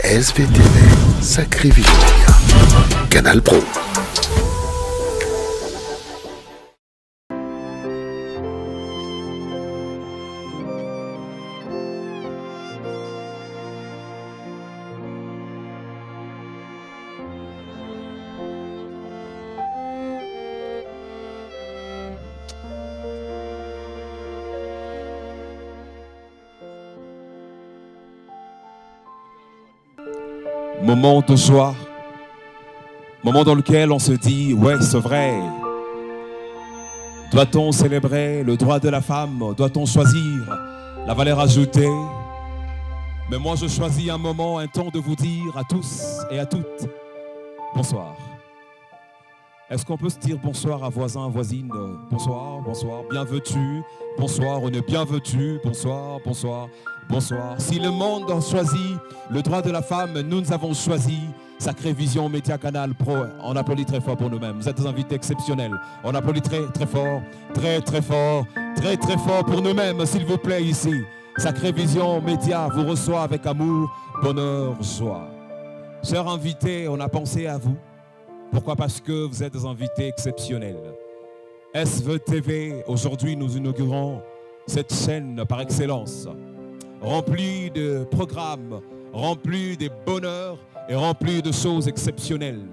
SVTV, Sacré Vision Média, Canal Pro. Moment de joie, moment dans lequel on se dit, ouais, c'est vrai. Doit-on célébrer le droit de la femme? Doit-on choisir la valeur ajoutée? Mais moi, je choisis un moment, un temps de vous dire à tous et à toutes, bonsoir. Est-ce qu'on peut se dire bonsoir à voisin, voisine? Bonsoir, bonsoir, bien veux-tu? Bonsoir, on est bien veux-tu? Bonsoir, bonsoir, bonsoir. Si le monde a choisi le droit de la femme, nous avons choisi Sacré Vision Média Canal Pro. On applaudit très fort pour nous-mêmes. Vous êtes des invités exceptionnels. On applaudit très très fort, très très fort, très très fort pour nous-mêmes, s'il vous plaît, ici. Sacré Vision Média vous reçoit avec amour, bonheur, joie. Chers invités, on a pensé à vous. Pourquoi? Parce que vous êtes des invités exceptionnels. SVTV, aujourd'hui nous inaugurons cette chaîne par excellence, remplie de programmes, remplie de bonheurs et remplie de choses exceptionnelles.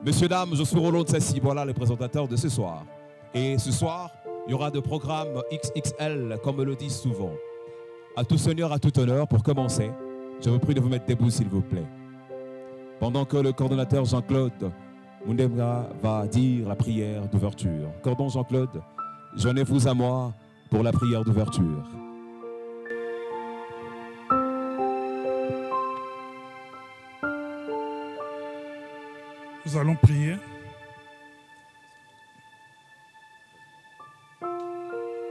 Messieurs, dames, je suis Roland Tsessi, voilà les présentateurs de ce soir. Et ce soir, il y aura des programmes XXL, comme on le dit souvent. À tout seigneur, à tout honneur, pour commencer, je vous prie de vous mettre debout, s'il vous plaît. Pendant que le coordonnateur Jean-Claude Moundemga va dire la prière d'ouverture. Cordon Jean-Claude, joignez-vous à moi pour la prière d'ouverture. Nous allons prier.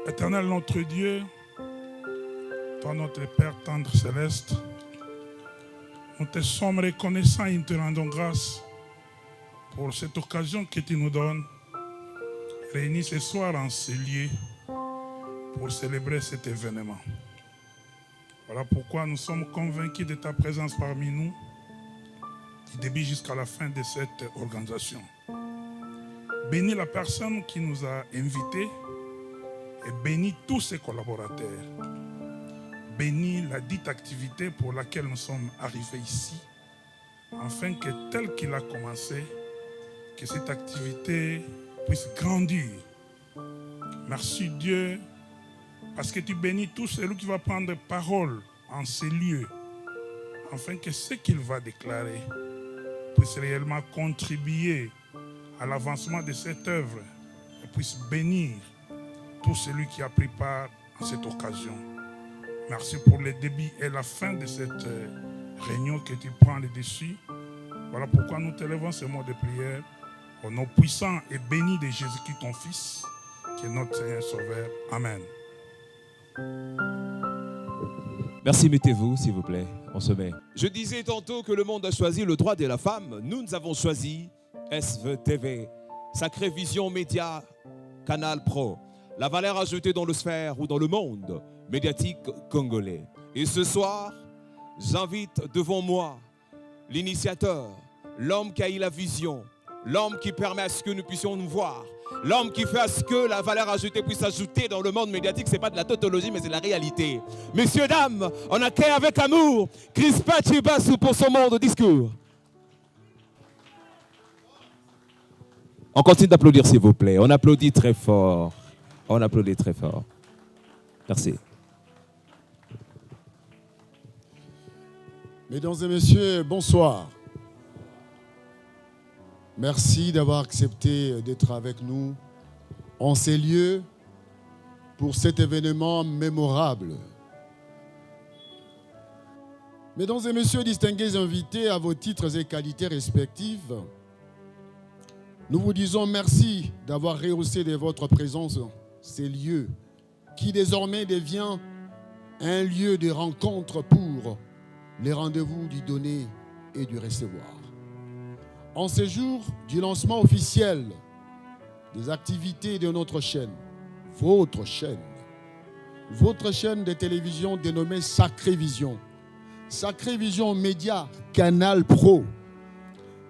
Éternel notre Dieu, toi notre Père tendre céleste, nous te sommes reconnaissants et nous te rendons grâce pour cette occasion que tu nous donnes, réunis ce soir en ce lieu pour célébrer cet événement. Voilà pourquoi nous sommes convaincus de ta présence parmi nous, du début jusqu'à la fin de cette organisation. Bénis la personne qui nous a invités et bénis tous ses collaborateurs. Bénis la dite activité pour laquelle nous sommes arrivés ici, afin que tel qu'il a commencé, que cette activité puisse grandir. Merci Dieu, parce que tu bénis tout celui qui va prendre parole en ces lieux, afin que ce qu'il va déclarer puisse réellement contribuer à l'avancement de cette œuvre et puisse bénir tout celui qui a pris part à cette occasion. Merci pour le début et la fin de cette réunion que tu prends le dessus. Voilà pourquoi nous t'élevons ce mot de prière au nom puissant et béni de Jésus-Christ, ton Fils, qui est notre Seigneur Sauveur. Amen. Merci, mettez-vous, s'il vous plaît. On se met. Je disais tantôt que le monde a choisi le droit de la femme. Nous avons choisi SVTV, Sacré Vision Média Canal Pro. La valeur ajoutée dans le sphère ou dans le monde médiatique congolais. Et ce soir, j'invite devant moi l'initiateur, l'homme qui a eu la vision, l'homme qui permet à ce que nous puissions nous voir, l'homme qui fait à ce que la valeur ajoutée puisse s'ajouter dans le monde médiatique. Ce n'est pas de la tautologie, mais c'est la réalité. Messieurs, dames, on accueille avec amour Crispa Chibasu pour son monde discours. On continue d'applaudir, s'il vous plaît. On applaudit très fort. On applaudit très fort. Merci. Mesdames et messieurs, bonsoir. Merci d'avoir accepté d'être avec nous en ces lieux pour cet événement mémorable. Mesdames et messieurs, distingués invités à vos titres et qualités respectifs, nous vous disons merci d'avoir rehaussé de votre présence ces lieux qui désormais devient un lieu de rencontre pour les rendez-vous du donner et du recevoir. En ce jour du lancement officiel des activités de notre chaîne, votre chaîne de télévision dénommée Sacré Vision Média Canal Pro,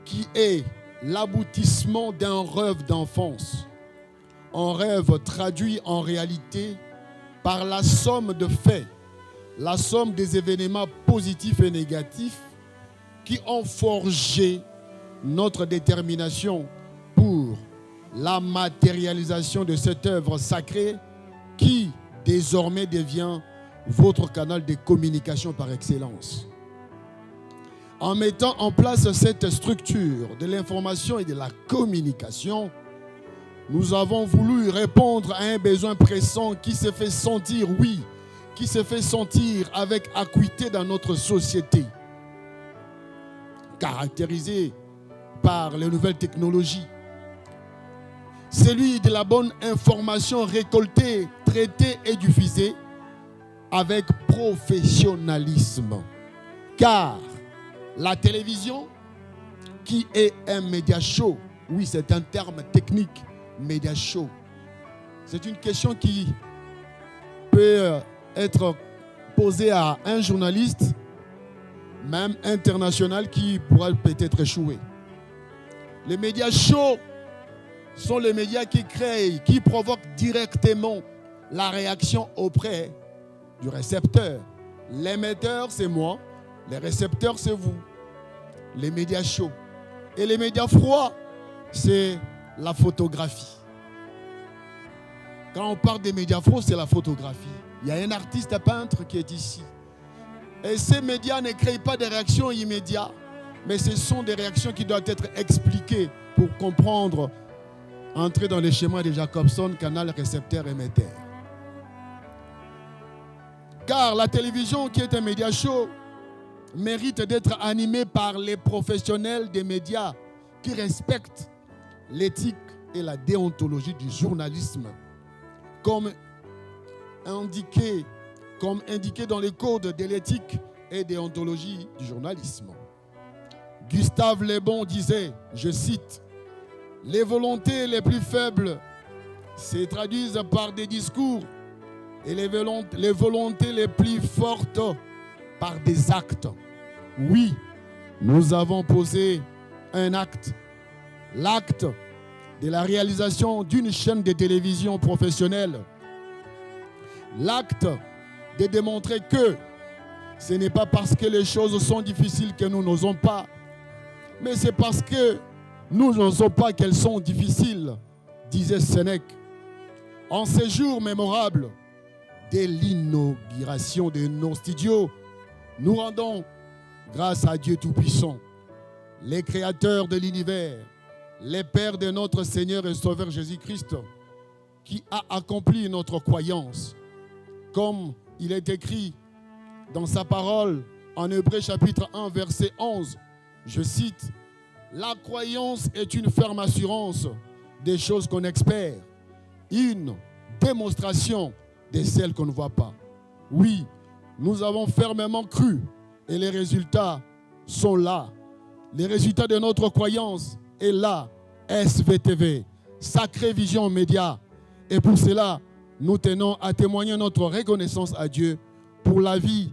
qui est l'aboutissement d'un rêve d'enfance. Un rêve traduit en réalité par la somme de faits, la somme des événements positifs et négatifs qui ont forgé notre détermination pour la matérialisation de cette œuvre sacrée qui désormais devient votre canal de communication par excellence. En mettant en place cette structure de l'information et de la communication, nous avons voulu répondre à un besoin pressant qui se fait sentir, oui, qui se fait sentir avec acuité dans notre société, caractérisée par les nouvelles technologies. Celui de la bonne information récoltée, traitée et diffusée avec professionnalisme. Car la télévision, qui est un média show, oui, c'est un terme technique, média show. C'est une question qui peut être posée à un journaliste, même international, qui pourra peut-être échouer. Les médias show sont les médias qui créent, qui provoquent directement la réaction auprès du récepteur. L'émetteur, c'est moi. Les récepteurs, c'est vous. Les médias chauds. Et les médias froids, c'est la photographie. Quand on parle des médias froids, c'est la photographie. Il y a un artiste, un peintre qui est ici. Et ces médias ne créent pas des réactions immédiates, mais ce sont des réactions qui doivent être expliquées pour comprendre, entrer dans les schémas de Jacobson, canal, récepteur, émetteur. Car la télévision, qui est un média chaud, mérite d'être animée par les professionnels des médias qui respectent l'éthique et la déontologie du journalisme, comme indiqué dans les codes de l'éthique et déontologie du journalisme. Gustave Le Bon disait, je cite, « Les volontés les plus faibles se traduisent par des discours et les volontés les plus fortes par des actes. » Oui, nous avons posé un acte, l'acte de la réalisation d'une chaîne de télévision professionnelle, l'acte de démontrer que ce n'est pas parce que les choses sont difficiles que nous n'osons pas, mais c'est parce que nous n'osons pas qu'elles sont difficiles, disait Sénèque. En ces jours mémorables de l'inauguration de nos studios, nous rendons grâce à Dieu Tout-Puissant, les créateurs de l'univers, les pères de notre Seigneur et Sauveur Jésus-Christ, qui a accompli notre croyance. Comme il est écrit dans sa parole en Hébreux chapitre 1, verset 11, je cite, « La croyance est une ferme assurance des choses qu'on espère, une démonstration de celles qu'on ne voit pas. » Oui, nous avons fermement cru et les résultats sont là. Les résultats de notre croyance est là. SVTV, Sacrée Vision Média. Et pour cela, nous tenons à témoigner notre reconnaissance à Dieu pour la vie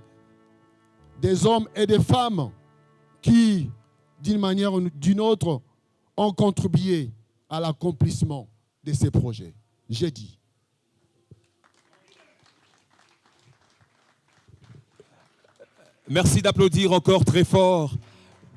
des hommes et des femmes qui, d'une manière ou d'une autre, ont contribué à l'accomplissement de ces projets. J'ai dit. Merci d'applaudir encore très fort.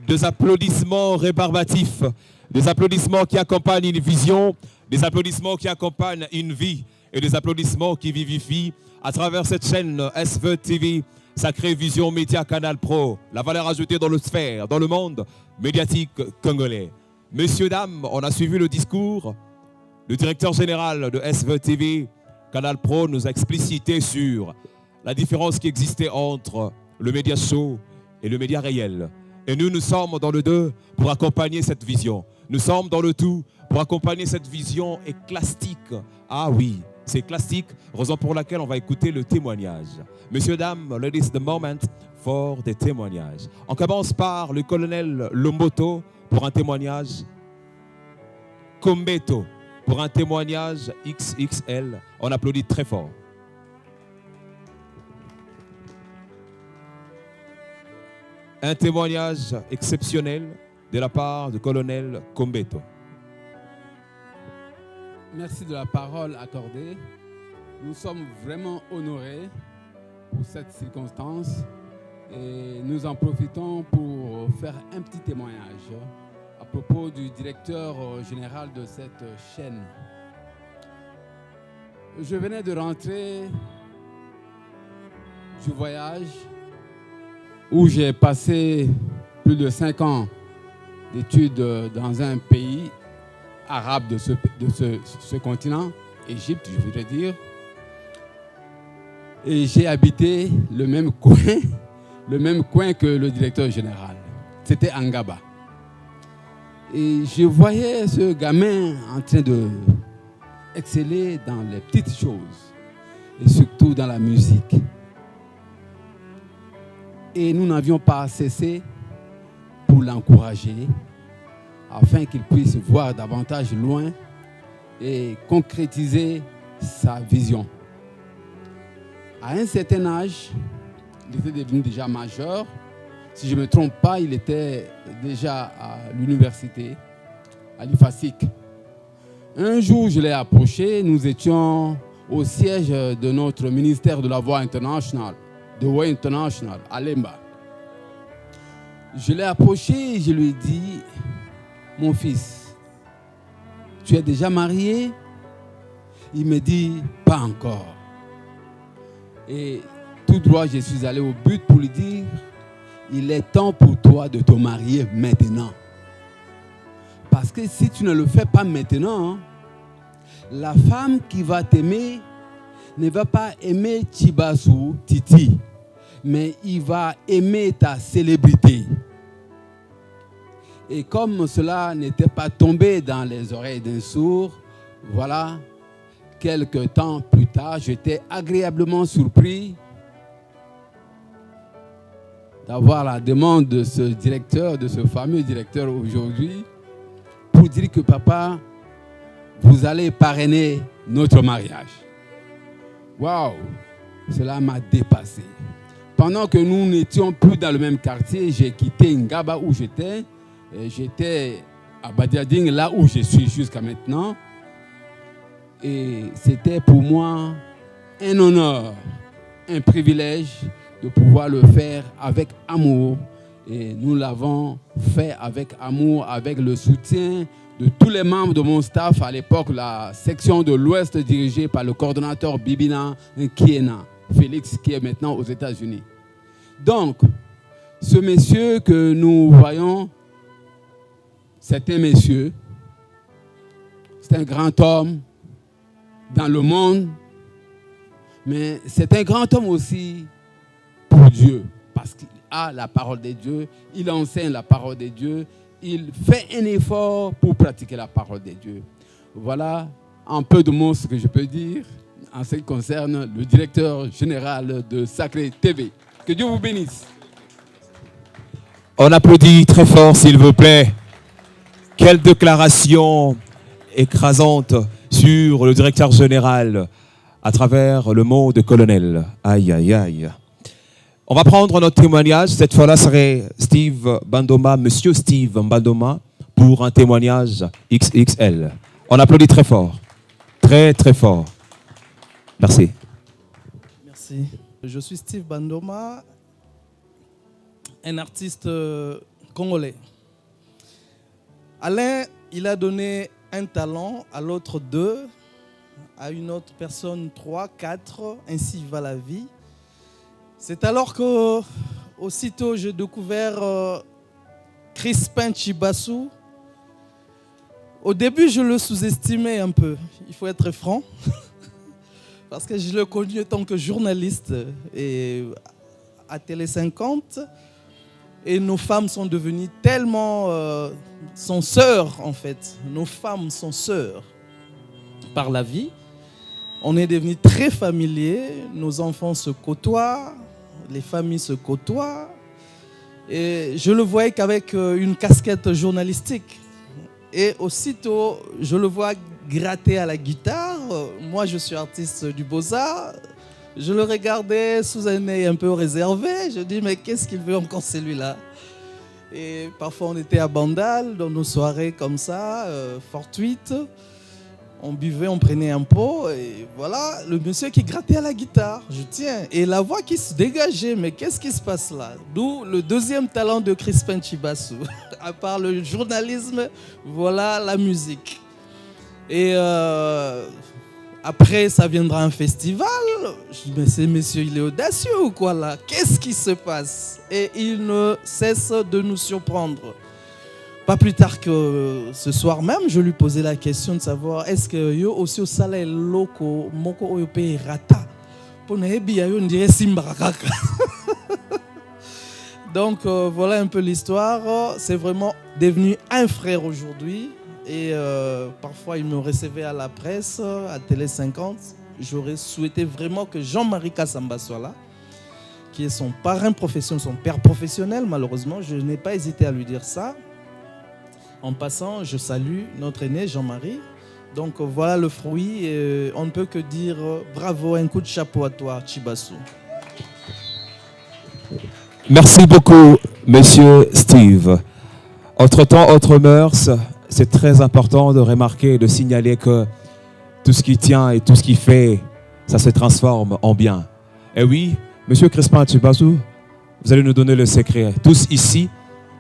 Des applaudissements rébarbatifs, des applaudissements qui accompagnent une vision, des applaudissements qui accompagnent une vie et des applaudissements qui vivifient à travers cette chaîne SVTV, Sacrée Vision Média Canal Pro, la valeur ajoutée dans le sphère, dans le monde médiatique congolais. Messieurs, dames, on a suivi le discours. Le directeur général de SVTV Canal Pro nous a explicité sur la différence qui existait entre le média show et le média réel. Et nous sommes dans le deux pour accompagner cette vision. Nous sommes dans le tout pour accompagner cette vision éclastique. Ah oui, c'est classique, raison pour laquelle on va écouter le témoignage. Messieurs, dames, it is the moment for des témoignages. On commence par le colonel Lomboto pour un témoignage. Kombeto pour un témoignage XXL. On applaudit très fort. Un témoignage exceptionnel de la part du colonel Kombeto. Merci de la parole accordée. Nous sommes vraiment honorés pour cette circonstance et nous en profitons pour faire un petit témoignage à propos du directeur général de cette chaîne. Je venais de rentrer du voyage où j'ai passé plus de 5 ans d'études dans un pays arabe de ce continent, Égypte, je voudrais dire. Et j'ai habité le même coin que le directeur général. C'était Angaba. Et je voyais ce gamin en train de exceller dans les petites choses et surtout dans la musique. Et nous n'avions pas cessé pour l'encourager afin qu'il puisse voir davantage loin et concrétiser sa vision. À un certain âge, il était devenu déjà majeur. Si je ne me trompe pas, il était déjà à l'université, à l'IFASIC. Un jour, je l'ai approché. Nous étions au siège de notre ministère de la Voix internationale, à Lemba. Je l'ai approché et je lui ai dit, mon fils, tu es déjà marié? Il me dit, pas encore. Et tout droit, je suis allé au but pour lui dire, il est temps pour toi de te marier maintenant. Parce que si tu ne le fais pas maintenant, la femme qui va t'aimer ne va pas aimer Chibasu, Titi, mais il va aimer ta célébrité. Et comme cela n'était pas tombé dans les oreilles d'un sourd, voilà, quelques temps plus tard, j'étais agréablement surpris d'avoir la demande de ce directeur, de ce fameux directeur aujourd'hui, pour dire que papa, vous allez parrainer notre mariage. Waouh, cela m'a dépassé. Pendant que nous n'étions plus dans le même quartier, j'ai quitté Ngaba où j'étais. J'étais à Badiading, là où je suis jusqu'à maintenant. Et c'était pour moi un honneur, un privilège de pouvoir le faire avec amour. Et nous l'avons fait avec amour, avec le soutien de tous les membres de mon staff. À l'époque, la section de l'Ouest dirigée par le coordonnateur Bibina Kiena, Félix, qui est maintenant aux États-Unis. Donc, ce monsieur que nous voyons, c'est un monsieur, c'est un grand homme dans le monde, mais c'est un grand homme aussi pour Dieu, parce qu'il a la parole de Dieu, il enseigne la parole de Dieu, il fait un effort pour pratiquer la parole de Dieu. Voilà un peu de mots ce que je peux dire en ce qui concerne le directeur général de Sacré TV. Que Dieu vous bénisse. On applaudit très fort, s'il vous plaît. Quelle déclaration écrasante sur le directeur général à travers le mot de colonel. Aïe, aïe, aïe. On va prendre notre témoignage. Cette fois-là, serait Steve Bandoma, monsieur Steve Bandoma, pour un témoignage XXL. On applaudit très fort. Très, très fort. Merci. Merci. Je suis Steve Bandoma, un artiste congolais. Alain, il a donné un talent, à l'autre 2, à une autre personne 3, 4, ainsi va la vie. C'est alors que, aussitôt, j'ai découvert Crispin Chibasu. Au début, je le sous-estimais un peu, il faut être franc, parce que je le connais en tant que journaliste et à Télé 50. Et nos femmes sont devenues tellement... sont sœurs, en fait. Nos femmes sont sœurs par la vie. On est devenus très familiers. Nos enfants se côtoient. Les familles se côtoient. Et je le voyais qu'avec une casquette journalistique. Et aussitôt, je le vois gratter à la guitare. Moi, je suis artiste du Beaux-Arts. Je le regardais sous un œil un peu réservé. Je dis, mais qu'est-ce qu'il veut encore celui-là? Et parfois, on était à Bandal, dans nos soirées comme ça, fortuites. On buvait, on prenait un pot, et voilà, le monsieur qui grattait à la guitare, je tiens. Et la voix qui se dégageait, mais qu'est-ce qui se passe là? D'où le deuxième talent de Crispin Chibassou. À part le journalisme, voilà la musique. Et après, ça viendra un festival. Je dis, mais ce monsieur, il est audacieux ou quoi là? Qu'est-ce qui se passe? Et il ne cesse de nous surprendre. Pas plus tard que ce soir même, je lui posais la question de savoir est-ce que yo aussi au salaire loco moko oyo pe rata pour ne bien yo dirait simbarakaka. Donc voilà un peu l'histoire. C'est vraiment devenu un frère aujourd'hui. Et parfois il me recevait à la presse, à Télé 50. J'aurais souhaité vraiment que Jean-Marie Kassamba soit là, qui est son parrain professionnel, son père professionnel. Malheureusement, je n'ai pas hésité à lui dire ça. En passant, je salue notre aîné Jean-Marie. Donc voilà le fruit. Et on ne peut que dire bravo, un coup de chapeau à toi, Chibassou. Merci beaucoup, monsieur Steve. Autre temps, autre mœurs. C'est très important de remarquer et de signaler que tout ce qui tient et tout ce qui fait, ça se transforme en bien. Et oui, monsieur Crispin Chibassou, vous allez nous donner le secret. Tous ici,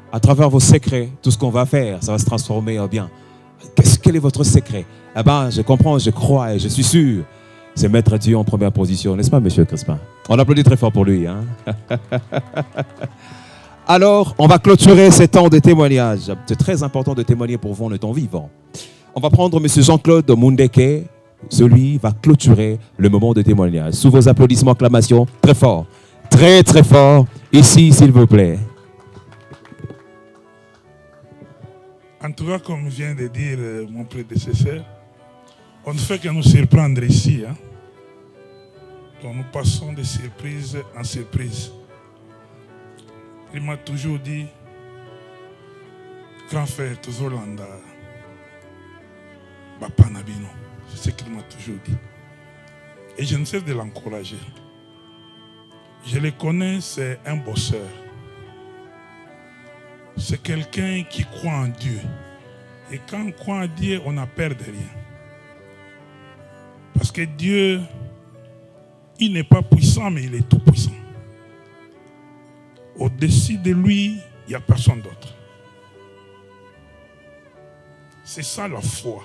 à travers vos secrets, tout ce qu'on va faire, ça va se transformer en bien. Quel est votre secret? Eh bien, je comprends, je crois et je suis sûr. C'est mettre Dieu en première position, n'est-ce pas, monsieur Crispin? On applaudit très fort pour lui. Hein? Alors, on va clôturer ces temps de témoignage. C'est très important de témoigner pour vous en étant vivant. On va prendre monsieur Jean-Claude Mundeke. Celui va clôturer le moment de témoignage. Sous vos applaudissements, acclamations, très fort. Très, très fort. Ici, s'il vous plaît. En tout cas, comme vient de dire mon prédécesseur, on ne fait que nous surprendre ici. Hein? Donc nous passons de surprise en surprise. Il m'a toujours dit, grand frère, toujours landa, Bapa Nabino. C'est ce qu'il m'a toujours dit. Et je ne cesse de l'encourager. Je le connais, c'est un bosseur. C'est quelqu'un qui croit en Dieu. Et quand on croit en Dieu, on n'a peur de rien. Parce que Dieu, il n'est pas puissant, mais il est tout puissant. Au-dessus de lui, il n'y a personne d'autre. C'est ça la foi.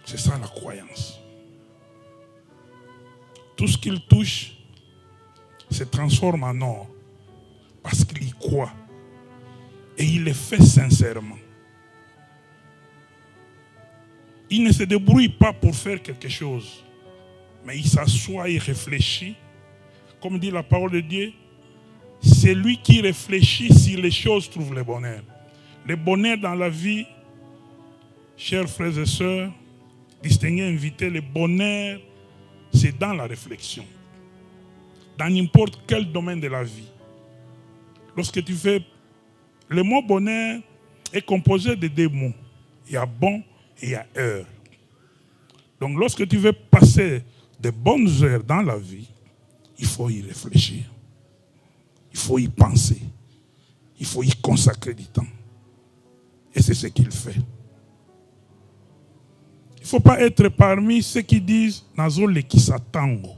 C'est ça la croyance. Tout ce qu'il touche se transforme en or. Parce qu'il y croit. Et il le fait sincèrement. Il ne se débrouille pas pour faire quelque chose. Mais il s'assoit et réfléchit. Comme dit la parole de Dieu, c'est lui qui réfléchit si les choses trouvent le bonheur. Le bonheur dans la vie, chers frères et sœurs, distingués invités, le bonheur, c'est dans la réflexion. Dans n'importe quel domaine de la vie. Lorsque tu fais... Le mot bonheur est composé de deux mots. Il y a bon et il y a heure. Donc lorsque tu veux passer de bonnes heures dans la vie, il faut y réfléchir. Il faut y penser. Il faut y consacrer du temps. Et c'est ce qu'il fait. Il ne faut pas être parmi ceux qui disent « Nazo le kisatango ».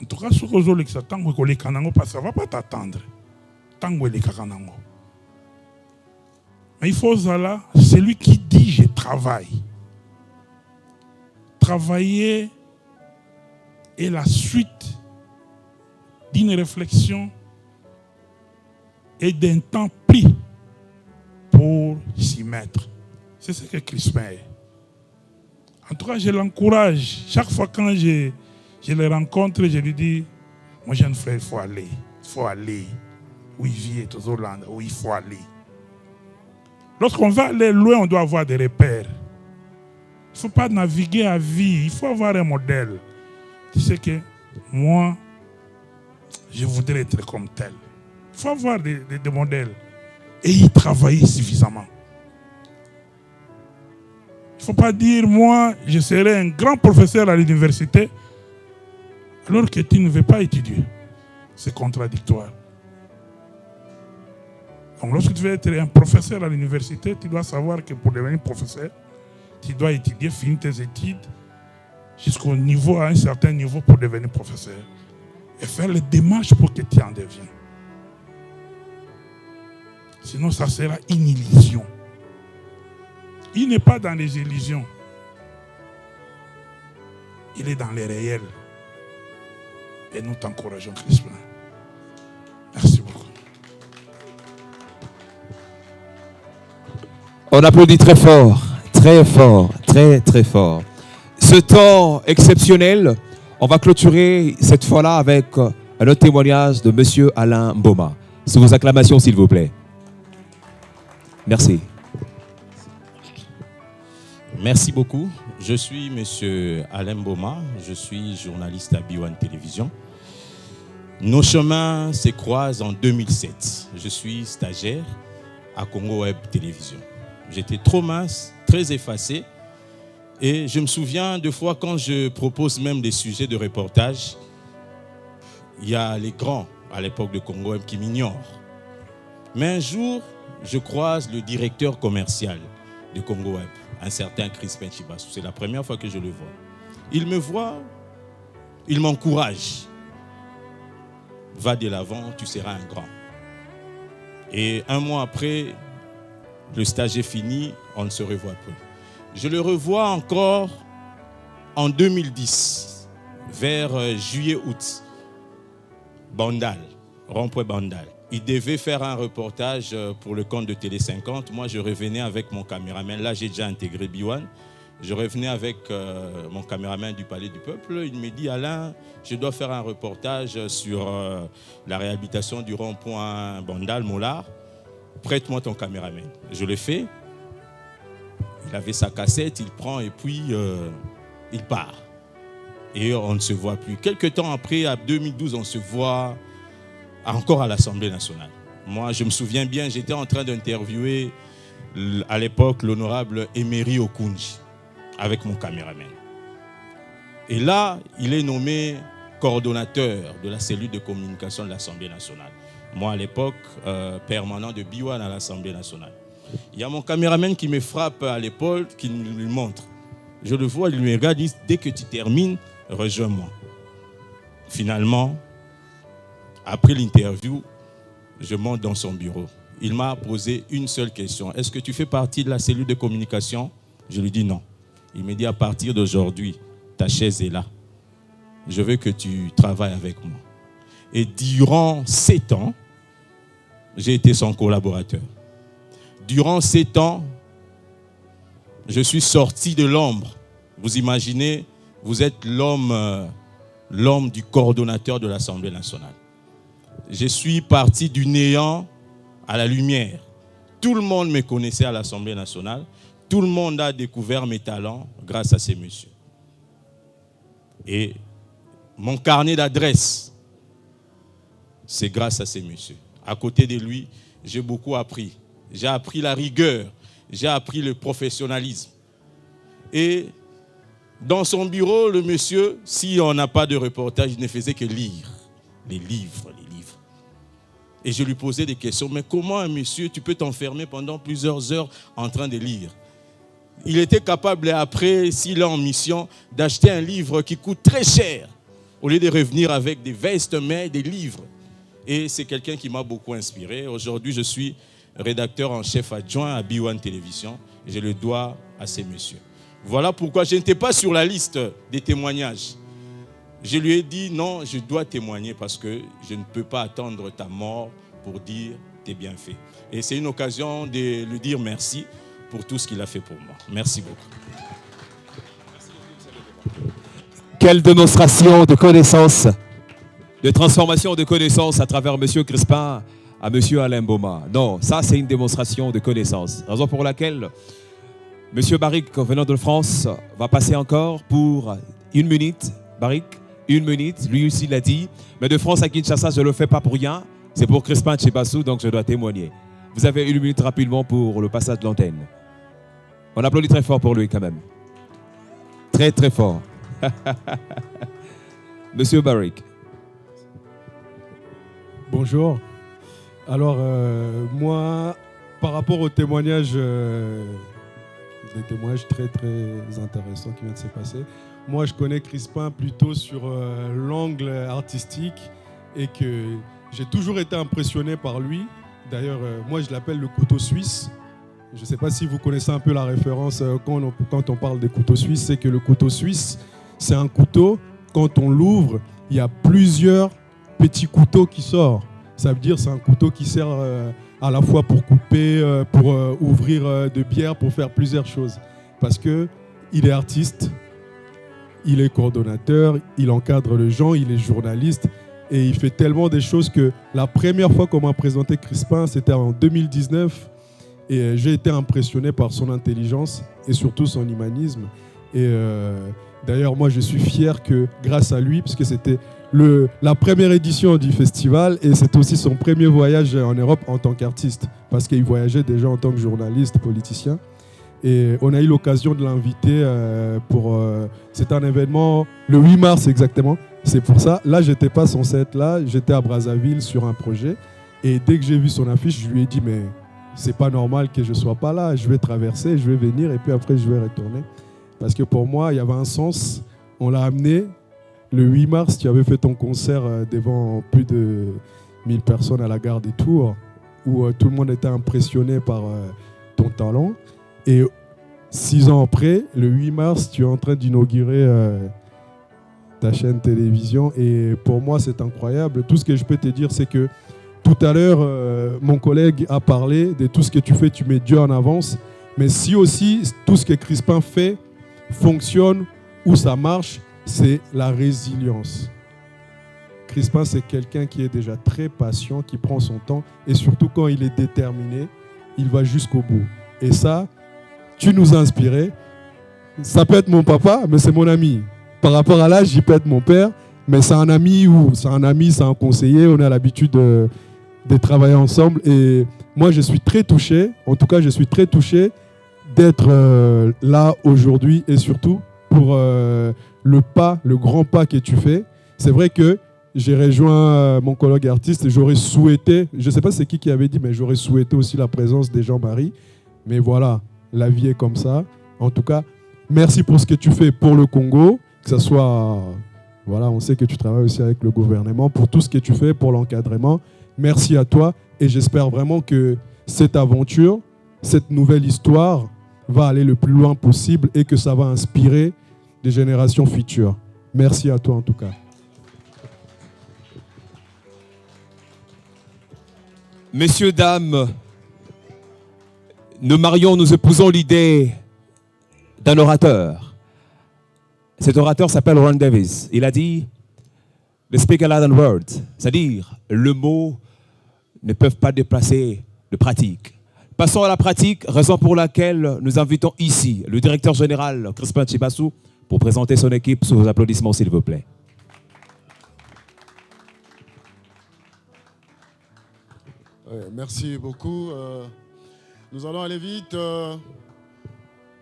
En tout cas, ce que le kisatango, ça ne va pas t'attendre. Mais il faut Zala, c'est lui qui dit je travaille. Travailler est la suite d'une réflexion et d'un temps pris pour s'y mettre. C'est ce que Crispin est. En tout cas, je l'encourage. Chaque fois quand je le rencontre, je lui dis, mon jeune frère, il faut aller. Il faut aller. Où il vit, toujours là, où il faut aller. Lorsqu'on va aller loin, on doit avoir des repères. Il ne faut pas naviguer à vie, il faut avoir un modèle. Tu sais que moi, je voudrais être comme tel. Il faut avoir des modèles et y travailler suffisamment. Il ne faut pas dire, moi, je serai un grand professeur à l'université alors que tu ne veux pas étudier. C'est contradictoire. Donc lorsque tu veux être un professeur à l'université, tu dois savoir que pour devenir professeur, tu dois étudier, finir tes études jusqu'au niveau, à un certain niveau pour devenir professeur. Et faire les démarches pour que tu en deviennes. Sinon, ça sera une illusion. Il n'est pas dans les illusions. Il est dans les réels. Et nous t'encourageons, Crispin. Merci beaucoup. On applaudit très fort, très fort, très très fort. Ce temps exceptionnel, on va clôturer cette fois-là avec un autre témoignage de M. Alain Mboma. Sous vos acclamations, s'il vous plaît. Merci. Merci beaucoup. Je suis M. Alain Mboma, je suis journaliste à B1 Télévision. Nos chemins se croisent en 2007. Je suis stagiaire à Congo Web Télévision. J'étais trop mince, très effacé. Et je me souviens de fois quand je propose même des sujets de reportage, il y a les grands à l'époque de Congo Web qui m'ignorent. Mais un jour, je croise le directeur commercial de Congo Web, un certain Crispin Chibassou. C'est la première fois que je le vois. Il me voit, il m'encourage. Va de l'avant, tu seras un grand. Et un mois après, le stage est fini, on ne se revoit plus. Je le revois encore en 2010, vers juillet-août. Bandal, rond-point Bandal. Il devait faire un reportage pour le compte de Télé 50. Moi, je revenais avec mon caméraman. Là, j'ai déjà intégré B1. Je revenais avec mon caméraman du Palais du Peuple. Il me dit, Alain, je dois faire un reportage sur la réhabilitation du rond-point Bandal, Mollard. Prête-moi ton caméraman. Je le fais. Il avait sa cassette, il prend et puis il part. Et on ne se voit plus. Quelques temps après, en 2012, on se voit encore à l'Assemblée nationale. Moi, je me souviens bien, j'étais en train d'interviewer à l'époque l'honorable Emery Okunji avec mon caméraman. Et là, il est nommé coordonnateur de la cellule de communication de l'Assemblée nationale. Moi, à l'époque, permanent de B1 à l'Assemblée nationale. Il y a mon caméraman qui me frappe à l'épaule, qui me montre. Je le vois, il me regarde, il dit, dès que tu termines, rejoins-moi. Finalement, après l'interview, je monte dans son bureau. Il m'a posé une seule question. Est-ce que tu fais partie de la cellule de communication? Je lui dis non. Il me dit, à partir d'aujourd'hui, ta chaise est là. Je veux que tu travailles avec moi. Et durant 7 ans, j'ai été son collaborateur. Durant 7 ans, je suis sorti de l'ombre. Vous imaginez, vous êtes l'homme du coordonnateur de l'Assemblée nationale. Je suis parti du néant à la lumière. Tout le monde me connaissait à l'Assemblée nationale. Tout le monde a découvert mes talents grâce à ces messieurs. Et mon carnet d'adresses, c'est grâce à ces messieurs. À côté de lui, j'ai beaucoup appris. J'ai appris la rigueur, j'ai appris le professionnalisme. Et dans son bureau, le monsieur, si on n'a pas de reportage, il ne faisait que lire les livres. Et je lui posais des questions. Mais comment un monsieur, tu peux t'enfermer pendant plusieurs heures en train de lire? Il était capable, après, s'il est en mission, d'acheter un livre qui coûte très cher, au lieu de revenir avec des vestes, mais des livres. Et c'est quelqu'un qui m'a beaucoup inspiré. Aujourd'hui, je suis rédacteur en chef adjoint à B1 Télévision. Je le dois à ces messieurs. Voilà pourquoi je n'étais pas sur la liste des témoignages. Je lui ai dit non, je dois témoigner parce que je ne peux pas attendre ta mort pour dire tes bienfaits. Et c'est une occasion de lui dire merci pour tout ce qu'il a fait pour moi. Merci beaucoup. Quelle démonstration de connaissance, de transformation de connaissance à travers M. Crispin à M. Alain Mboma. Non, ça c'est une démonstration de connaissance. Raison pour laquelle M. Barrick, venant de France, va passer encore pour 1 minute. Barrick, 1 minute, lui aussi l'a dit. Mais de France à Kinshasa, je ne le fais pas pour rien. C'est pour Crispin Chibassou, donc je dois témoigner. Vous avez 1 minute rapidement pour le passage de l'antenne. On applaudit très fort pour lui quand même. Très très fort. Monsieur Barrick. Bonjour. Alors, moi, par rapport aux témoignages, des témoignages très très intéressants qui viennent de se passer, moi je connais Crispin plutôt sur l'angle artistique et que j'ai toujours été impressionné par lui. D'ailleurs, moi je l'appelle le couteau suisse. Je ne sais pas si vous connaissez un peu la référence quand on parle des couteaux suisses, c'est que le couteau suisse, c'est un couteau, quand on l'ouvre, il y a plusieurs petits couteaux qui sortent. Ça veut dire que c'est un couteau qui sert à la fois pour couper, pour ouvrir de bière, pour faire plusieurs choses. Parce qu'il est artiste, il est coordonnateur, il encadre les gens, il est journaliste et il fait tellement des choses que la première fois qu'on m'a présenté Crispin, c'était en 2019 et j'ai été impressionné par son intelligence et surtout son humanisme. Et d'ailleurs, moi, je suis fier que grâce à lui, parce que c'était la première édition du festival et c'est aussi son premier voyage en Europe en tant qu'artiste parce qu'il voyageait déjà en tant que journaliste, politicien. Et on a eu l'occasion de l'inviter pour... c'était un événement le 8 mars exactement. C'est pour ça, là, je n'étais pas censé être là. J'étais à Brazzaville sur un projet. Et dès que j'ai vu son affiche, je lui ai dit, mais c'est pas normal que je ne sois pas là. Je vais traverser, je vais venir et puis après, je vais retourner. Parce que pour moi, il y avait un sens. On l'a amené. Le 8 mars, tu avais fait ton concert devant plus de 1000 personnes à la gare des Tours, où tout le monde était impressionné par ton talent. Et 6 ans après, le 8 mars, tu es en train d'inaugurer ta chaîne télévision. Et pour moi, c'est incroyable. Tout ce que je peux te dire, c'est que tout à l'heure, mon collègue a parlé de tout ce que tu fais, tu mets Dieu en avance. Mais si aussi tout ce que Crispin fait fonctionne ou ça marche, c'est la résilience. Crispin, c'est quelqu'un qui est déjà très patient, qui prend son temps et surtout quand il est déterminé, il va jusqu'au bout. Et ça, tu nous as inspirés. Ça peut être mon papa, mais c'est mon ami. Par rapport à l'âge, il peut être mon père, mais c'est un ami ou c'est un conseiller. On a l'habitude de travailler ensemble. Et moi, je suis très touché. En tout cas, je suis très touché d'être là aujourd'hui et surtout pour le grand pas que tu fais. C'est vrai que j'ai rejoint mon collègue artiste et j'aurais souhaité, je ne sais pas c'est qui avait dit, mais j'aurais souhaité aussi la présence des Jean-Marie. Mais voilà, la vie est comme ça. En tout cas, merci pour ce que tu fais pour le Congo, que ce soit, voilà, on sait que tu travailles aussi avec le gouvernement, pour tout ce que tu fais, pour l'encadrement. Merci à toi et j'espère vraiment que cette aventure, cette nouvelle histoire va aller le plus loin possible et que ça va inspirer des générations futures. Merci à toi en tout cas. Messieurs, dames, nous épousons l'idée d'un orateur. Cet orateur s'appelle Ron Davis. Il a dit « The speak louder than words », c'est-à-dire le mot ne peuvent pas déplacer de pratique. Passons à la pratique, raison pour laquelle nous invitons ici le directeur général Crispin Chibassou pour présenter son équipe sous vos applaudissements, s'il vous plaît. Merci beaucoup. Nous allons aller vite.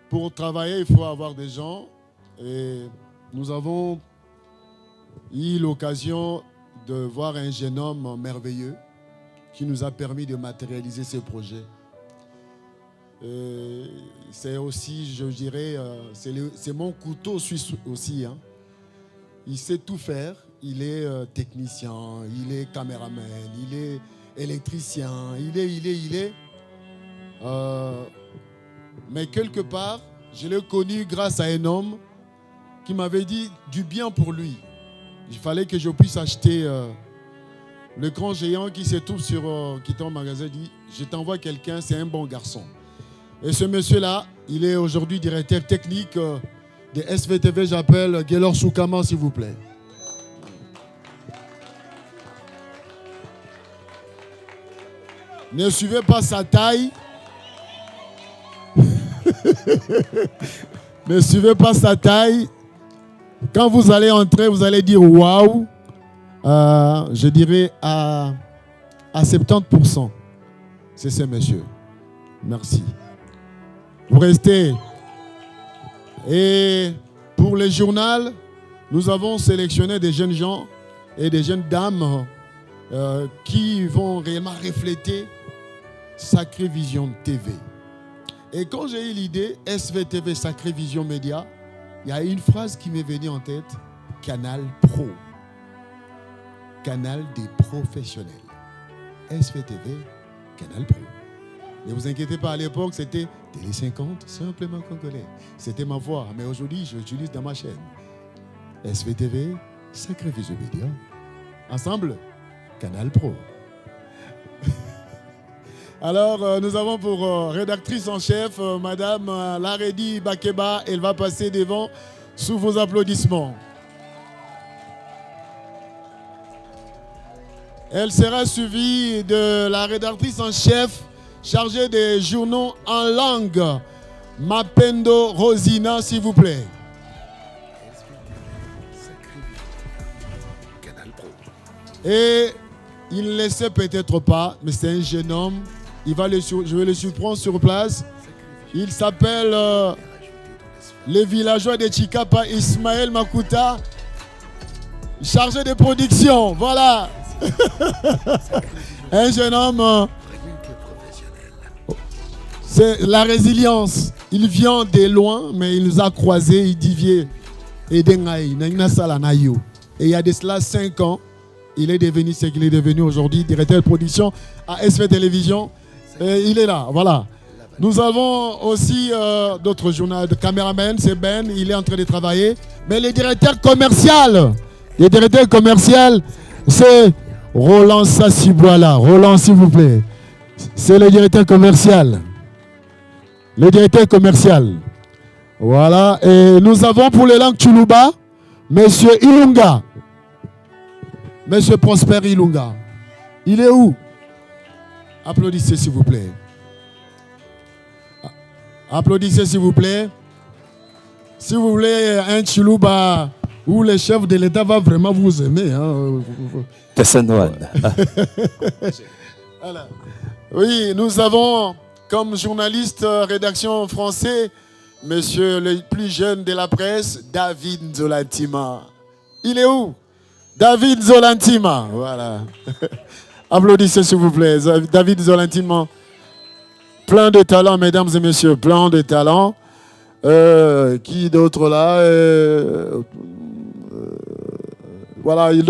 Pour travailler, il faut avoir des gens. Et nous avons eu l'occasion de voir un jeune homme merveilleux qui nous a permis de matérialiser ce projet. C'est aussi, je dirais, c'est mon couteau suisse aussi. Hein. Il sait tout faire. Il est technicien, il est caméraman, il est électricien, il est. Mais quelque part, je l'ai connu grâce à un homme qui m'avait dit du bien pour lui. Il fallait que je puisse acheter le grand géant qui se trouve sur qui est en magasin, dit je t'envoie quelqu'un, c'est un bon garçon. Et ce monsieur-là, il est aujourd'hui directeur technique de SVTV, j'appelle Gaylor Soukama, s'il vous plaît. Ne suivez pas sa taille. Ne suivez pas sa taille. Quand vous allez entrer, vous allez dire waouh. Je dirais à 70%. C'est ce monsieur. Merci. Vous restez. Et pour les journaux, nous avons sélectionné des jeunes gens et des jeunes dames qui vont réellement refléter Sacré Vision TV. Et quand j'ai eu l'idée, SVTV, Sacré Vision Média, il y a une phrase qui m'est venue en tête, Canal Pro. Canal des professionnels. SVTV, Canal Pro. Ne vous inquiétez pas, à l'époque, c'était Télé 50, simplement congolais. C'était ma voix, mais aujourd'hui, je l'utilise dans ma chaîne. SVTV, Sacré Vision Média. Ensemble, Canal Pro. Alors, nous avons pour rédactrice en chef, Madame Laredi Bakeba. Elle va passer devant sous vos applaudissements. Elle sera suivie de la rédactrice en chef chargée des journaux en langue, Mapendo Rosina, s'il vous plaît. Et il ne le sait peut-être pas, mais c'est un jeune homme. Je vais le surprendre sur place. Il s'appelle le villageois de Chikapa, Ismaël Makuta, chargé de production. Voilà. Un jeune homme. C'est la résilience. Il vient de loin, mais il nous a croisés. Il dit vieux. Et il y a de cela 5 ans, il est devenu ce qu'il est devenu aujourd'hui, directeur de production à SV Télévision. Et il est là, voilà. Nous avons aussi d'autres journalistes, de caméraman, c'est Ben, il est en train de travailler. Mais le directeur commercial, c'est Roland Sassiboila. Roland, s'il vous plaît. C'est le directeur commercial. Le directeur commercial. Voilà. Et nous avons pour les langues Tchoulouba, Monsieur Ilunga. Monsieur Prosper Ilunga. Il est où? Applaudissez s'il vous plaît. Applaudissez s'il vous plaît. Si vous voulez un Tchoulouba où le chef de l'État va vraiment vous aimer. Hein. Voilà. Oui, nous avons comme journaliste rédaction français, monsieur le plus jeune de la presse, David Zolantima. Il est où? David Zolantima. Voilà. Applaudissez s'il vous plaît. David Zolantima. Plein de talent, mesdames et messieurs. Plein de talent. Qui d'autre là? Voilà. Il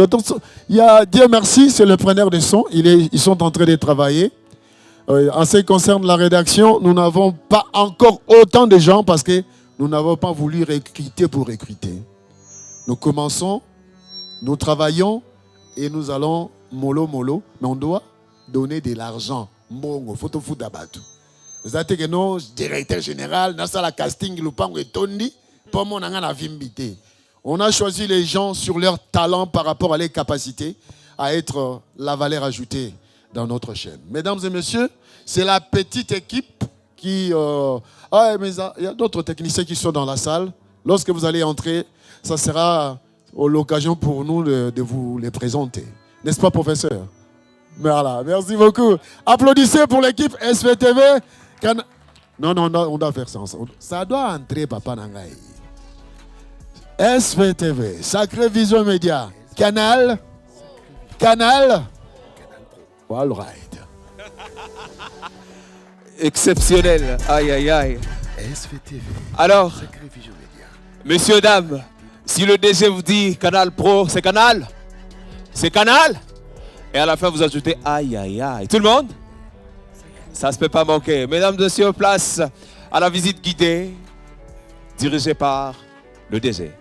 y a Dieu merci, c'est le preneur de son. Ils sont en train de travailler. En ce qui concerne la rédaction, nous n'avons pas encore autant de gens parce que nous n'avons pas voulu recruter pour recruter. Nous commençons, nous travaillons et nous allons mollo, mais on doit donner de l'argent. Mbongo, photo foot d'abatu. Vous avez que nos directeur général, dans la casting, on a choisi les gens sur leur talent par rapport à leurs capacités à être la valeur ajoutée dans notre chaîne. Mesdames et messieurs, c'est la petite équipe qui... mais il y a d'autres techniciens qui sont dans la salle. Lorsque vous allez entrer, ça sera l'occasion pour nous de vous les présenter. N'est-ce pas, professeur? Voilà, merci beaucoup. Applaudissez pour l'équipe SVTV. Non, on doit faire ça ensemble. Ça doit entrer, papa Nangaï. SVTV, Sacré Vision Média, Canal. All right. Exceptionnel. Aïe, aïe, aïe. SVTV. Alors, Sacré Vision Média. messieurs, dames, si le DG vous dit Canal Pro, c'est Canal? C'est Canal? Et à la fin, vous ajoutez aïe, aïe, aïe. Tout le monde? Ça ne se peut pas manquer. Mesdames et messieurs, place à la visite guidée dirigée par le DG.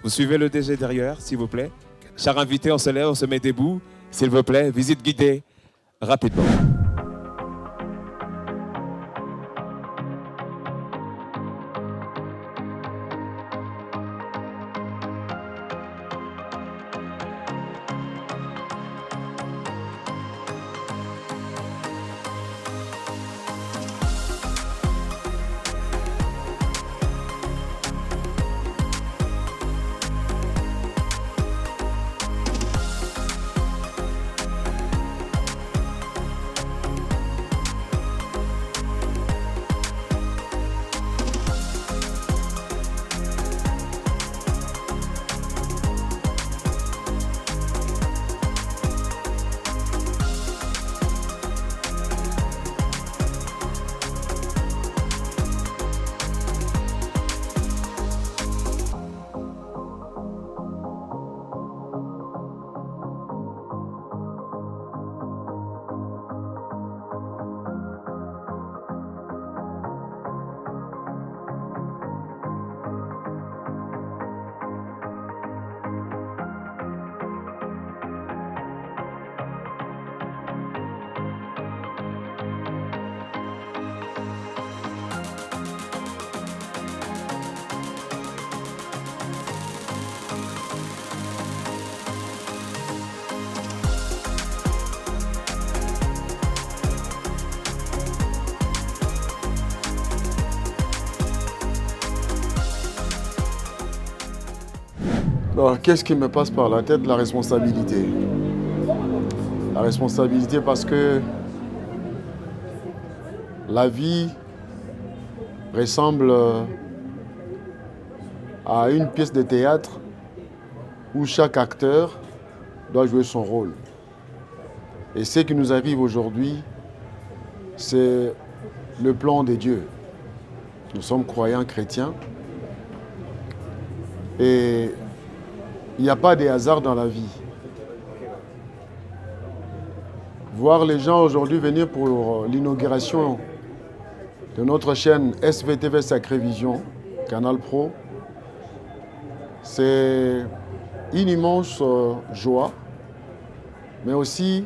Vous suivez le DG derrière, s'il vous plaît. Chers invités, on se lève, on se met debout. S'il vous plaît, visite guidée rapidement. Alors, qu'est-ce qui me passe par la tête? La responsabilité. La responsabilité parce que la vie ressemble à une pièce de théâtre où chaque acteur doit jouer son rôle. Et ce qui nous arrive aujourd'hui, c'est le plan de Dieu. Nous sommes croyants chrétiens et il n'y a pas de hasard dans la vie. Voir les gens aujourd'hui venir pour l'inauguration de notre chaîne SVTV Sacrée Vision, Canal Pro, c'est une immense joie, mais aussi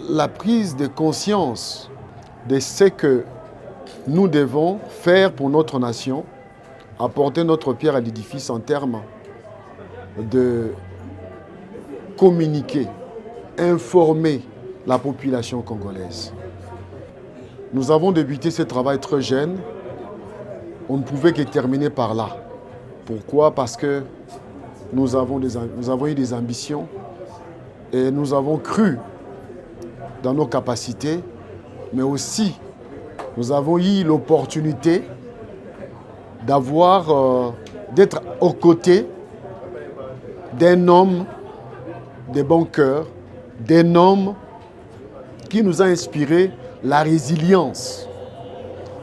la prise de conscience de ce que nous devons faire pour notre nation, apporter notre pierre à l'édifice en termes de communiquer, informer la population congolaise. Nous avons débuté ce travail très jeune. On ne pouvait que terminer par là. Pourquoi? Parce que nous avons eu des ambitions et nous avons cru dans nos capacités, mais aussi nous avons eu l'opportunité d'être aux côtés d'un homme de bon cœur, d'un homme qui nous a inspiré la résilience,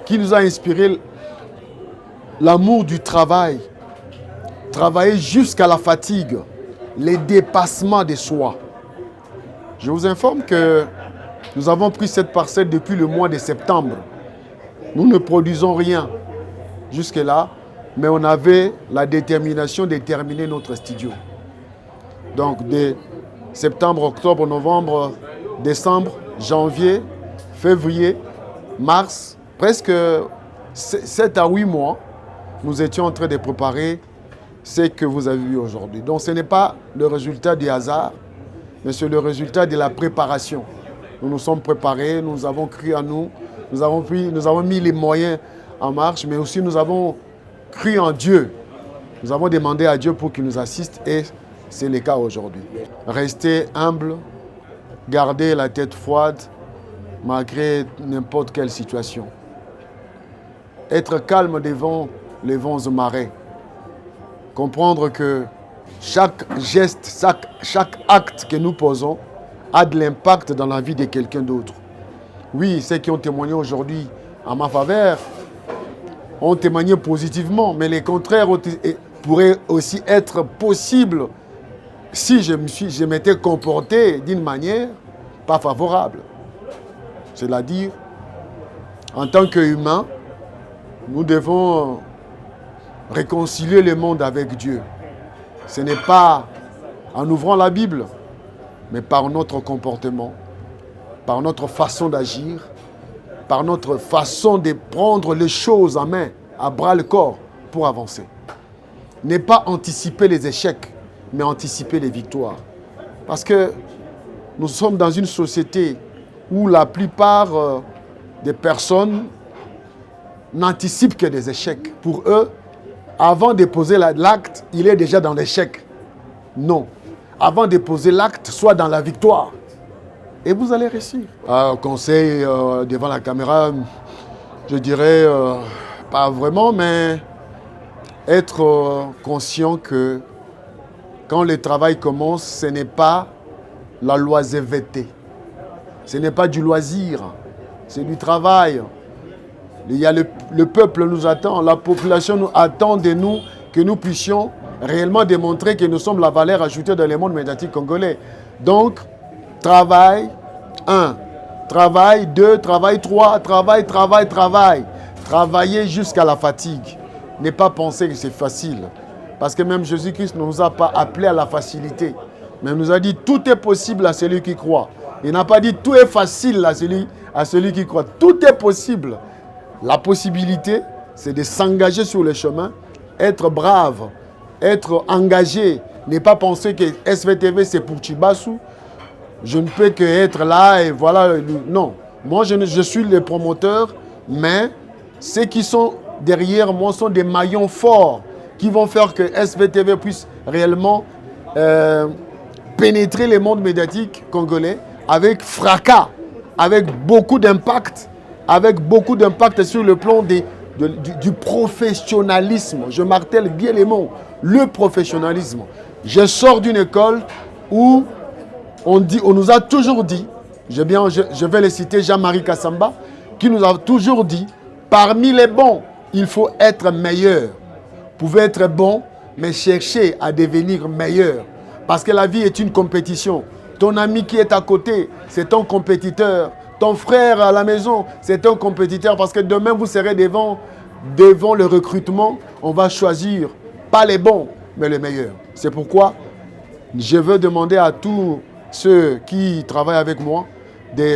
qui nous a inspiré l'amour du travail, travailler jusqu'à la fatigue, les dépassements de soi. Je vous informe que nous avons pris cette parcelle depuis le mois de septembre. Nous ne produisons rien jusque-là, mais on avait la détermination de terminer notre studio. Donc, de septembre, octobre, novembre, décembre, janvier, février, mars, presque 7 à 8 mois, nous étions en train de préparer ce que vous avez vu aujourd'hui. Donc, ce n'est pas le résultat du hasard, mais c'est le résultat de la préparation. Nous nous sommes préparés, nous avons cru en nous, nous avons mis les moyens en marche, mais aussi nous avons cru en Dieu. Nous avons demandé à Dieu pour qu'il nous assiste et c'est le cas aujourd'hui. Rester humble, garder la tête froide malgré n'importe quelle situation. Être calme devant les vents et marées. Comprendre que chaque geste, chaque acte que nous posons a de l'impact dans la vie de quelqu'un d'autre. Oui, ceux qui ont témoigné aujourd'hui en ma faveur ont témoigné positivement, mais le contraire pourrait aussi être possible si je m'étais comporté d'une manière pas favorable. C'est-à-dire, en tant qu'humain, nous devons réconcilier le monde avec Dieu. Ce n'est pas en ouvrant la Bible, mais par notre comportement, par notre façon d'agir, par notre façon de prendre les choses en main, à bras le corps, pour avancer. Ne pas anticiper les échecs, mais anticiper les victoires. Parce que nous sommes dans une société où la plupart des personnes n'anticipent que des échecs. Pour eux, avant de poser l'acte, il est déjà dans l'échec. Non. Avant de poser l'acte, soit dans la victoire. Et vous allez réussir. Conseil devant la caméra, je dirais pas vraiment, mais être conscient que quand le travail commence, ce n'est pas la loisiveté. Ce n'est pas du loisir, c'est du travail. Il y a le peuple nous attend, la population nous attend de nous, que nous puissions réellement démontrer que nous sommes la valeur ajoutée dans le monde médiatique congolais. Donc, travail, 1. Travail, 2. Travail, 3. Travail. Travailler jusqu'à la fatigue. Ne pas penser que c'est facile. Parce que même Jésus-Christ ne nous a pas appelés à la facilité. Mais il nous a dit tout est possible à celui qui croit. Il n'a pas dit tout est facile à celui qui croit. Tout est possible. La possibilité, c'est de s'engager sur le chemin, être brave, être engagé, ne pas penser que SVTV c'est pour Chibassou. Je ne peux que être là et voilà. Non, moi je suis le promoteur, mais ceux qui sont derrière moi sont des maillons forts qui vont faire que SVTV puisse réellement pénétré le monde médiatique congolais avec fracas, avec beaucoup d'impact sur le plan du professionnalisme. Je martèle bien les mots, le professionnalisme. Je sors d'une école où on nous a toujours dit, je vais le citer, Jean-Marie Kassamba, qui nous a toujours dit, parmi les bons, il faut être meilleur. Vous pouvez être bon, mais cherchez à devenir meilleur. Parce que la vie est une compétition. Ton ami qui est à côté, c'est ton compétiteur. Ton frère à la maison, c'est un compétiteur. Parce que demain, vous serez devant le recrutement. On va choisir, pas les bons, mais les meilleurs. C'est pourquoi je veux demander à tous ceux qui travaillent avec moi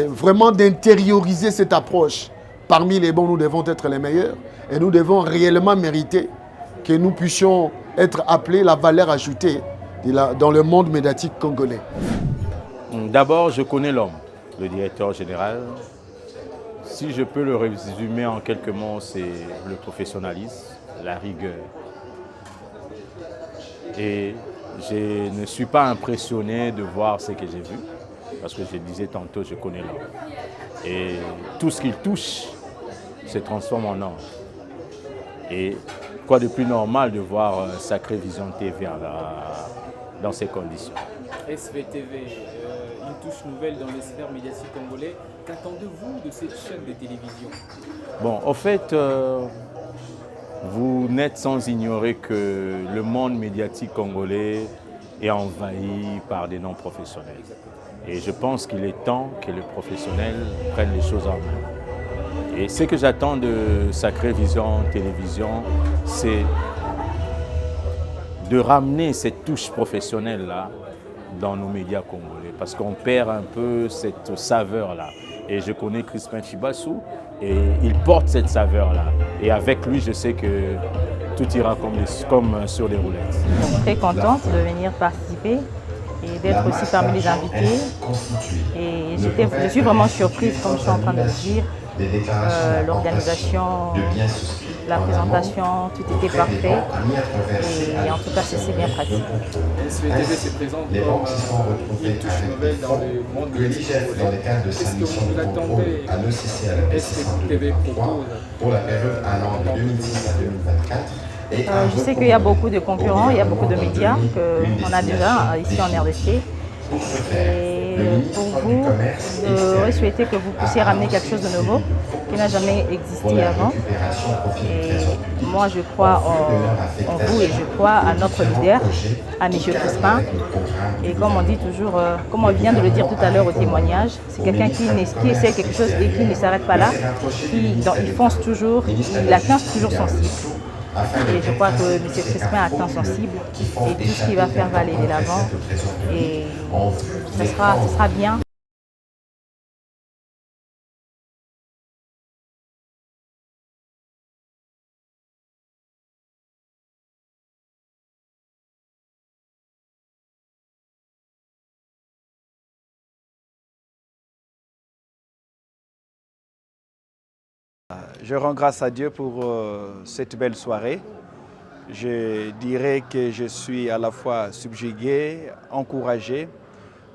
vraiment d'intérioriser cette approche. Parmi les bons, nous devons être les meilleurs. Et nous devons réellement mériter que nous puissions être appelés la valeur ajoutée dans le monde médiatique congolais. D'abord, je connais l'homme, le directeur général. Si je peux le résumer en quelques mots, c'est le professionnalisme, la rigueur. Et je ne suis pas impressionné de voir ce que j'ai vu, parce que je disais tantôt, je connais l'homme. Et tout ce qu'il touche se transforme en or. Et quoi de plus normal de voir Sacré Vision TV dans ces conditions. SVTV, une touche nouvelle dans les sphères médiatiques congolais. Qu'attendez-vous de cette chaîne de télévision? Bon, au fait, vous n'êtes sans ignorer que le monde médiatique congolais est envahi par des non-professionnels. Et je pense qu'il est temps que les professionnels prennent les choses en main. Et ce que j'attends de Sacré Vision Télévision, c'est de ramener cette touche professionnelle-là dans nos médias congolais, parce qu'on perd un peu cette saveur-là. Et je connais Crispin Chibassou, et il porte cette saveur-là. Et avec lui, je sais que tout ira comme sur les roulettes. Je suis très contente de venir participer et d'être aussi parmi les invités. Et je suis vraiment surprise, comme je suis en train de le dire. L'organisation, la présentation, tout était parfait. Et en tout cas, c'est bien pratique. SVTV se présente comme une touche nouvelle dans le monde médiatique congolais. Qu'est-ce que vous attendez SVTV propose pour la période allant de 2010 à 2024? Je sais qu'il y a beaucoup de concurrents, il y a beaucoup de médias qu'on a déjà ici en RDC. Et pour vous, j'aurais souhaité que vous puissiez ramener quelque chose de nouveau qui n'a jamais existé avant. Et moi, je crois en vous et je crois à notre leader, à M. Crispin. Et comme on dit toujours, comme on vient de le dire tout à l'heure au témoignage, c'est quelqu'un qui essaie quelque chose et qui ne s'arrête pas là. Il fonce toujours, il atteint toujours son cycle. Et je crois que M. Crispin atteint son cible et tout ce qu'il va faire va aller de l'avant et ce sera bien. Je rends grâce à Dieu pour cette belle soirée. Je dirais que je suis à la fois subjugué, encouragé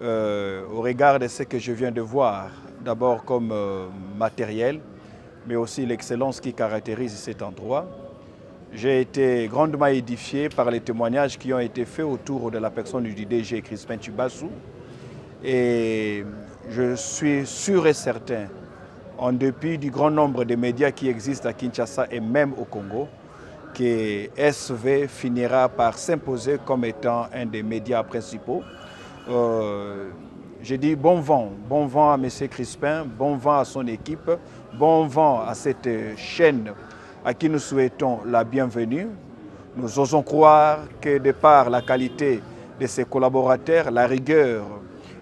au regard de ce que je viens de voir. D'abord comme matériel, mais aussi l'excellence qui caractérise cet endroit. J'ai été grandement édifié par les témoignages qui ont été faits autour de la personne du DG Crispin Chibassou. Et je suis sûr et certain, en dépit du grand nombre de médias qui existent à Kinshasa et même au Congo, que SV finira par s'imposer comme étant un des médias principaux. Je dis bon vent à M. Crispin, bon vent à son équipe, bon vent à cette chaîne à qui nous souhaitons la bienvenue. Nous osons croire que de par la qualité de ses collaborateurs, la rigueur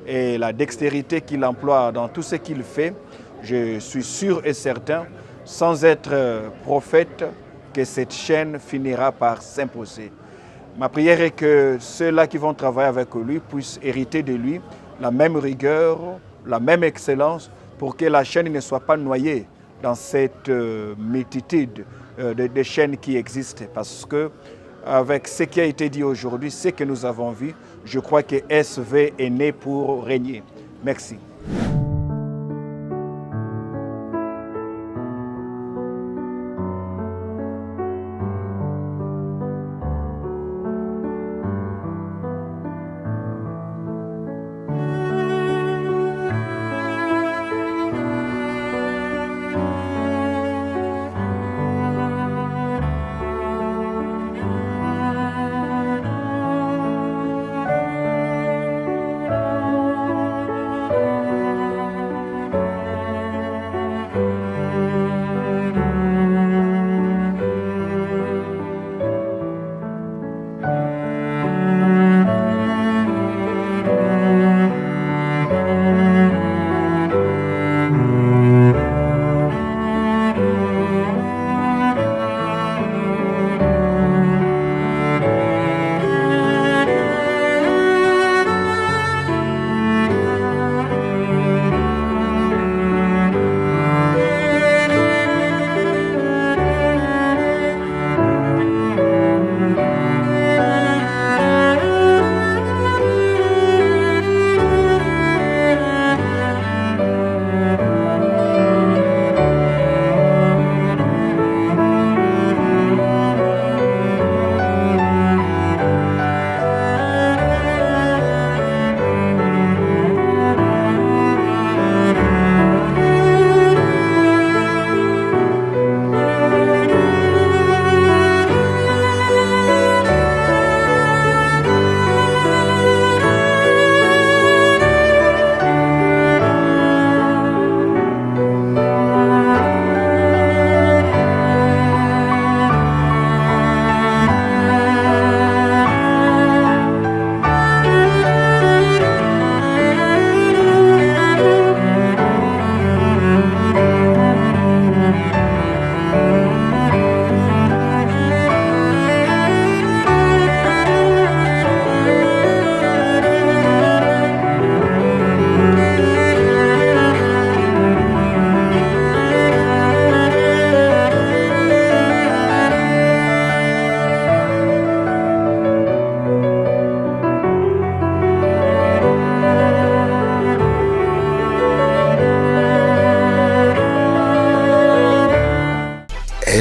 et la dextérité qu'il emploie dans tout ce qu'il fait, je suis sûr et certain, sans être prophète, que cette chaîne finira par s'imposer. Ma prière est que ceux-là qui vont travailler avec lui puissent hériter de lui la même rigueur, la même excellence, pour que la chaîne ne soit pas noyée dans cette multitude de chaînes qui existent. Parce que, avec ce qui a été dit aujourd'hui, ce que nous avons vu, Je crois que SV est né pour régner. Merci.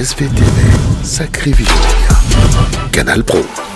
SVTV, Sacré Vigilia, Canal Pro.